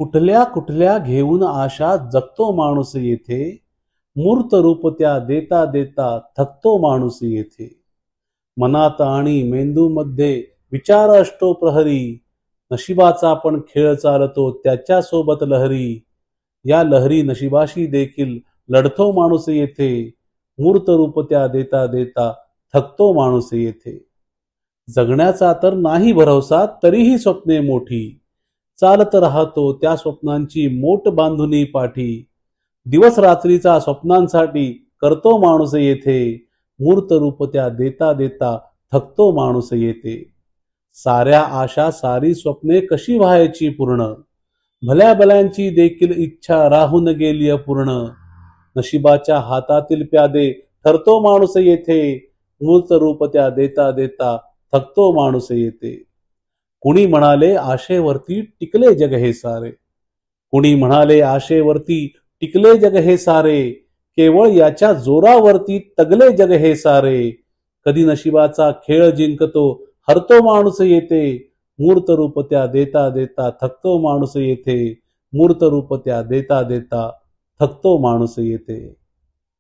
कुठल्या कुठल्या घेऊन आशा जगतो माणूस येथे, मूर्त रूप त्या देता देता थकतो माणूस येथे. मनात आणि मेंदूमध्ये विचार असतो प्रहरी, नशिबाचा पण खेळ चालतो त्याच्या सोबत लहरी. या लहरी नशिबाशी देखील लढतो माणूस येथे, मूर्त रूप त्या देता देता थकतो माणूस येथे. जगण्याचा तर नाही भरवसा तरीही स्वप्ने मोठी, चालत राहतो त्या स्वप्नांची मोठ बांधुनी पाठी. दिवस रात्रीचा स्वप्नांसाठी करतो माणूस येथे, मूर्त रूप त्या देता देता थकतो माणूस येथे. साऱ्या आशा सारी स्वप्ने कशी व्हायची पूर्ण, भल्या भल्यांची देखील इच्छा राहून गेली अपूर्ण. नशिबाच्या हातातील प्यादे ठरतो माणूस येथे, मूर्त रूप त्या देता देता थकतो माणूस येथे. कुणी म्हणाले आशेवरती टिकले जग हे सारे, कुणी म्हणाले आशेवरती टिकले जग हे सारे, केवळ याच्या जोरावरती तगले जग हे सारे. कधी नशिबाचा खेळ जिंकतो हरतो माणूस येथे, मूर्त रूप त्या देता देता थकतो माणूस येथे, मूर्त रूप त्या देता देता थकतो माणूस येथे.